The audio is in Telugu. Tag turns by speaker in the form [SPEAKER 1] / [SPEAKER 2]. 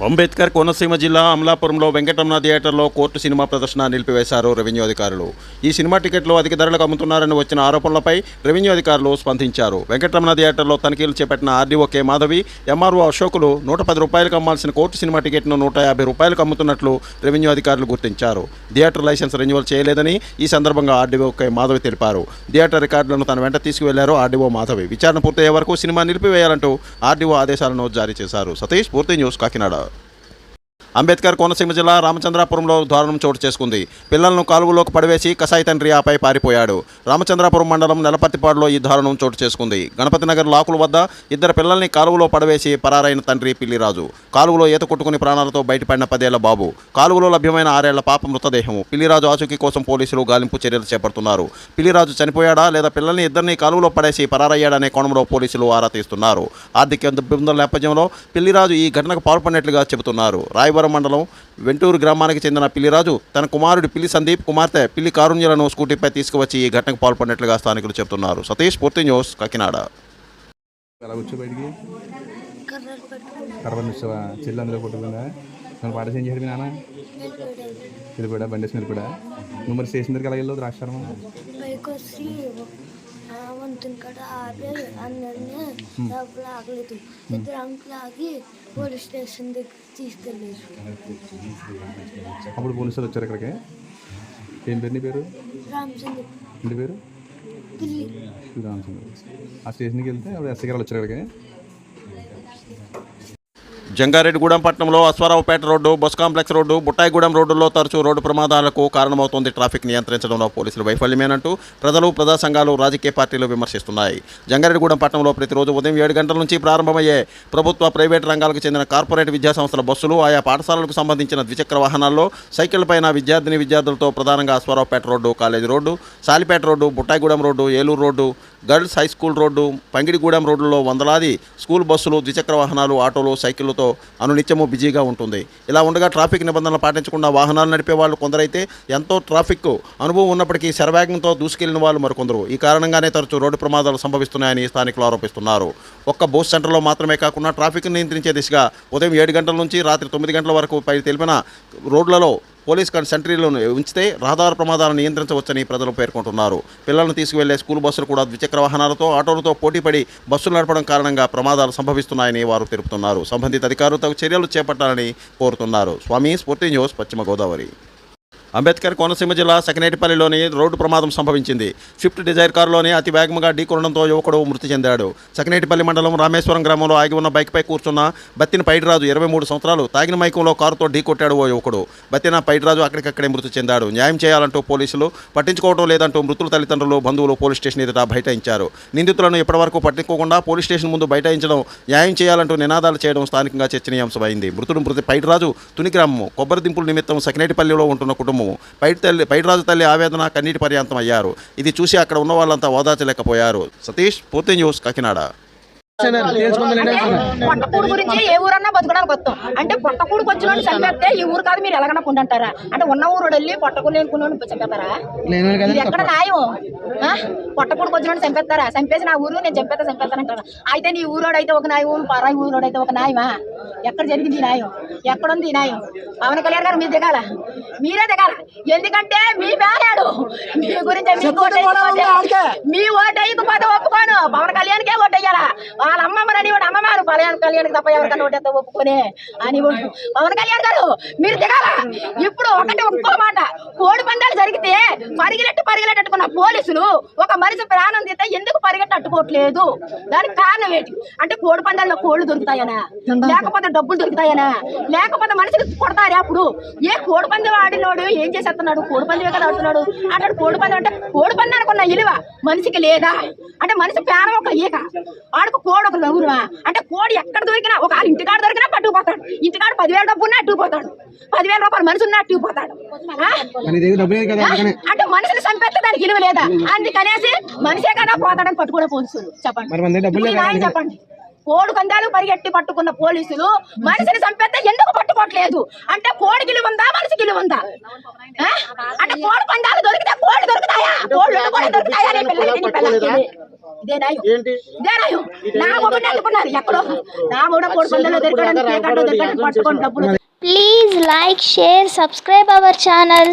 [SPEAKER 1] అంబేద్కర్ కోనసీమ జిల్లా అమలాపురంలో వెంకటరమణ థియేటర్లో కోర్టు సినిమా ప్రదర్శన నిలిపివేశారు రెవెన్యూ అధికారులు. ఈ సినిమా టికెట్లు అధిక ధరలకు అమ్ముతున్నారని వచ్చిన ఆరోపణలపై రెవెన్యూ అధికారులు స్పందించారు. వెంకటరమణ థియేటర్లో తనిఖీలు చేపట్టిన ఆర్డీఓ కె మాధవి, ఎంఆర్ఓ అశోకులు 110 రూపాయలకు అమ్మాల్సిన కోర్టు సినిమా టికెట్ను 150 రూపాయలకు అమ్ముతున్నట్లు రెవెన్యూ అధికారులు గుర్తించారు. థియేటర్ లైసెన్స్ రెన్యువల్ చేయలేదని ఈ సందర్భంగా ఆర్డీఓ కె మాధవి తెలిపారు. థియేటర్ రికార్డులను తన వెంట తీసుకువెళ్లారు ఆర్డీఓ మాధవి. విచారణ పూర్తయ్యే వరకు సినిమా నిలిపివేయాలంటూ ఆర్డీఓ ఆదేశాలను జారీ చేశారు. సతీష్, పూర్తి న్యూస్, కాకినాడ. అంబేద్కర్ కోనసీమ జిల్లా రామచంద్రాపురంలో దారుణం చోటు చేసుకుంది. పిల్లలను కాలువలోకి పడివేసి కసాయి తండ్రి ఆపై పారిపోయాడు. రామచంద్రాపురం మండలం నెలపర్తిపాడులో ఈ దారుణం చోటు చేసుకుంది. గణపతి నగర్ లాకుల వద్ద ఇద్దరు పిల్లల్ని కాలువలో పడవేసి పరారైన తండ్రి పిల్లిరాజు. కాలువలో ఈత కొట్టుకుని ప్రాణాలతో బయటపడిన 10 ఏళ్ల బాబు. కాలువలో లభ్యమైన 6 ఏళ్ల పాప మృతదేహం. పిల్లిరాజు ఆచూకీ కోసం పోలీసులు గాలింపు చర్యలు చేపడుతున్నారు. పిల్లిరాజు చనిపోయాడా లేదా పిల్లల్ని ఇద్దరిని కాలువలో పడేసి పరారయ్యాడనే కోణంలో పోలీసులు ఆరా తీస్తున్నారు. ఆర్థిక ఇబ్బందుల నేపథ్యంలో పిల్లిరాజు ఈ ఘటనకు పాల్పడినట్లుగా చెబుతున్నారు. రాయవరం మండలం వెంటూరు గ్రామానికి చెందిన పిల్లిరాజు తన కుమారుడు పిల్లి సందీప్, కుమార్తె పిల్లి కారుణ్యలను స్కూటీపై తీసుకువచ్చి ఈ ఘటనకు పాల్పడినట్లుగా స్థానికులు చెబుతున్నారు. సతీష్, పూర్తి న్యూస్, కాకినాడ.
[SPEAKER 2] నువ్వు స్టేషన్ దగ్గర వెళ్ళదు ద్రాక్షారం
[SPEAKER 3] వంతుని కాడ ఆపి అందరినీ డబ్బులు ఆగలేదు. ఇద్దరు అంకులు ఆగి పోలీస్ స్టేషన్ దగ్గర తీసుకెళ్ళారు.
[SPEAKER 2] అప్పుడు పోలీసులు వచ్చారు ఇక్కడికి. ఏం పేరు నీ పేరు?
[SPEAKER 3] రామచంద్ర.
[SPEAKER 2] ఇంటి పేరు? రామచంద్ర. ఆ స్టేషన్కి వెళ్తే అప్పుడు ఎస్ఐ గారు వచ్చారు ఇక్కడికి.
[SPEAKER 1] జంగారెడ్డిగూడెం పట్టణంలో Aswaraopeta road, bus complex road, Buttayagudem రోడ్డుల్లో తరచూ రోడ్డు ప్రమాదాలకు కారణమవుతోంది ట్రాఫిక్ నియంత్రించడంలో పోలీసులు వైఫల్యమేనంటూ ప్రజలు, ప్రజా సంఘాలు, రాజకీయ పార్టీలు విమర్శిస్తున్నాయి. జంగారెడ్డిగూడెం పట్టణంలో ప్రతిరోజు ఉదయం 7 గంటల నుంచి ప్రారంభమయ్యే ప్రభుత్వ, ప్రైవేటు రంగాలకు చెందిన కార్పొరేట్ విద్యాసంస్థల బస్సులు, ఆయా పాఠశాలలకు సంబంధించిన ద్విచక్ర వాహనాల్లో సైకిళ్లపైన విద్యార్థులతో ప్రధానంగా Aswaraopeta road, college road, Salipeta road, Buttayagudem road, Eluru road, girls high school road, Pangidigudem రోడ్డులో వందలాది స్కూల్ బస్సులు, ద్విచక్ర వాహనాలు, ఆటోలు, సైకిళ్లతో అనునిత్యము బిజీగా ఉంటుంది. ఇలా ఉండగా ట్రాఫిక్ నిబంధనలు పాటించకుండా వాహనాలు నడిపే వాళ్ళు కొందరైతే ఎంతో ట్రాఫిక్ అనుభవం ఉన్నప్పటికీ శరవేగంతో దూసుకెళ్లిన వాళ్ళు మరికొందరు. ఈ కారణంగానే తరచూ రోడ్డు ప్రమాదాలు సంభవిస్తున్నాయని స్థానికులు ఆరోపిస్తున్నారు. ఒక్క బోస్ సెంటర్లో మాత్రమే కాకుండా ట్రాఫిక్ నియంత్రించే దిశగా ఉదయం 7 గంటల నుంచి రాత్రి 9 గంటల వరకు తెలిపిన రోడ్లలో పోలీస్ సెంట్రీలను ఉంచితే రహదారు ప్రమాదాలను నియంత్రించవచ్చని ప్రజలు పేర్కొంటున్నారు. పిల్లలను తీసుకువెళ్లే స్కూల్ బస్సులు కూడా ద్విచక్ర వాహనాలతో, ఆటోలతో పోటీపడి బస్సులు నడపడం కారణంగా ప్రమాదాలు సంభవిస్తున్నాయని వారు తెలుపుతున్నారు. సంబంధిత అధికారులు తగు చర్యలు చేపట్టాలని కోరుతున్నారు. స్వామి, స్ఫూర్తి న్యూస్, పశ్చిమ గోదావరి. అంబేద్కర్ కోనసీమ జిల్లా సకినేటిపల్లిలోని రోడ్డు ప్రమాదం సంభవించింది. స్విఫ్ట్ డిజైర్ కారులోని అతి వేగంగా ఢీకొనడంతో యువకుడు మృతి చెందాడు. సకినేటిపల్లి మండలం రామేశ్వరం గ్రామంలో ఆగి ఉన్న బైక్పై కూర్చున్న బత్తిన పైడిరాజు 23 సంవత్సరాలు తాగిన మైకంలో కారుతో ఢీకొట్టాడు ఓ యువకుడు. బత్తిన పైడిరాజు అక్కడికక్కడే మృతి చెందాడు. న్యాయం చేయాలంటూ పోలీసులు పట్టించుకోవడం లేదంటూ మృతుల తల్లిదండ్రులు, బంధువులు పోలీస్ స్టేషన్ ఎదుట బైఠాయించారు. నిందితులను ఇప్పటివరకు పట్టించుకోకుండా పోలీస్ స్టేషన్ ముందు బైఠాయించడం, న్యాయం చేయాలంటూ నినాదాలు చేయడం స్థానికంగా చర్చనీయాంశమైంది. మృతి పైడిరాజు తుని గ్రామం. కొబ్బరి దింపుల నిమిత్తం సకినేటిపల్లిలో ఉంటున్న కుటుంబం. పైడిరాజు తల్లి ఆవేదన కన్నీటి పర్యాంతం అయ్యారు. ఇది చూసి అక్కడ ఉన్న వాళ్ళంతా ఓదార్చలేకపోయారు. సతీష్, పూర్తి న్యూస్, కాకినాడ.
[SPEAKER 4] పొట్టకూడు గురించి ఏ ఊరన్నా బతకడానికి వస్తాం అంటే పొట్టకూడుకు వచ్చిన చంపేస్తే ఈ ఊరు కాదు మీరు ఎలాగన్నా కొండంటారా? అంటే ఉన్న ఊరు వెళ్ళి పొట్టకూడు లేనుకున్న చంపేస్తారా? ఎక్కడ న్యాయం? పొట్టకూడుకు వచ్చిన చంపేస్తారా? చంపేసి నా ఊరు నేను చంపేస్తానంటారా? అయితే నీ ఊరోడు అయితే ఒక న్యాయం, పరాయి ఊరోడు అయితే ఒక న్యాయమా? ఎక్కడ జరిగింది ఈ న్యాయం? ఎక్కడుంది ఈ న్యాయం? పవన్ కళ్యాణ్ గారు మీరు దిగాల, మీరే దిగాల. ఎందుకంటే మీ పేరాడు మీ గురించి మీ ఓటు వేయకపోతే ఒప్పుకోను. పవన్ కళ్యాణ్కే ఓటు వేయాలా? వాళ్ళ అమ్మమ్మని వాడు అమ్మమారు పవన్ కళ్యాణ్కి తప్ప ఎవరికన్నా ఓటేస్తే ఒప్పుకొని అని పవన్ కళ్యాణ్ గారు మీరు దిగాల. ఇప్పుడు ఒక్కో మాట, కోడి పందాలు జరిగితే పరిగెట్టుకున్న పోలీసులు ఒక మనిషి ప్రాణం తీస్తే ఎందుకు పరిగెట్టట్టుకోవట్లేదు? దానికి కారణం ఏంటి? అంటే కోడి పందాల్లో కోళ్ళు దొరుకుతాయనా, లేకపోతే డబ్బులు దొరుకుతాయనా, లేకపోతే మనిషికి కొడతారే? అప్పుడు ఏ కోడి పందెం ఆడినోడు ఏం చేసేస్తున్నాడు? కోడి పందెం కదా ఆడుతున్నాడు అంటాడు. కోడి పందెం అంటే కోడి పందానికి ఉన్న విలువ మనిషికి లేదా? అంటే మనిషి ప్రాణం ఒక ఈక, ఆడుకు కోడి ఒక నవ్వురువా? అంటే కోడి ఎక్కడ దొరికినా, ఒక ఇంటికాడ దొరికినా పట్టుకుపోతాడు. ఇంటికాడ 10,000 డబ్బు ఉన్నా అట్టుకుపోతాడు, 10,000 రూపాయలు మనిషి ఉన్నా అట్టుకుపోతాడు. అంటే మనిషిని చంపేస్తే దానికి విలువ లేదా? అందుకనేసి మనిషే కదా పోతాడని పట్టుకునే పోలీసులు. చెప్పండి చెప్పండి. కోడి పందాలు పరిగెట్టి పట్టుకున్న పోలీసులు మనిషిని చంపేస్తే ఎందుకు పట్టుకోవట్లేదు? అంటే కోడికి విలువ ఉందా, మనిషికి విలువ ఉందా? అంటే కోడి పందాలు దొరికితే కోళ్ళు దొరుకుతాయా? కోళ్ళు దొరుకుతాయా? ఇదే న్యాయం నా మొగుడిని అందుకున్నారు ఎక్కడో నా మొగుడు కోడిపందాలో దొరికాడని పట్టుకొని డబ్బులు
[SPEAKER 5] Please like, share, subscribe our channel.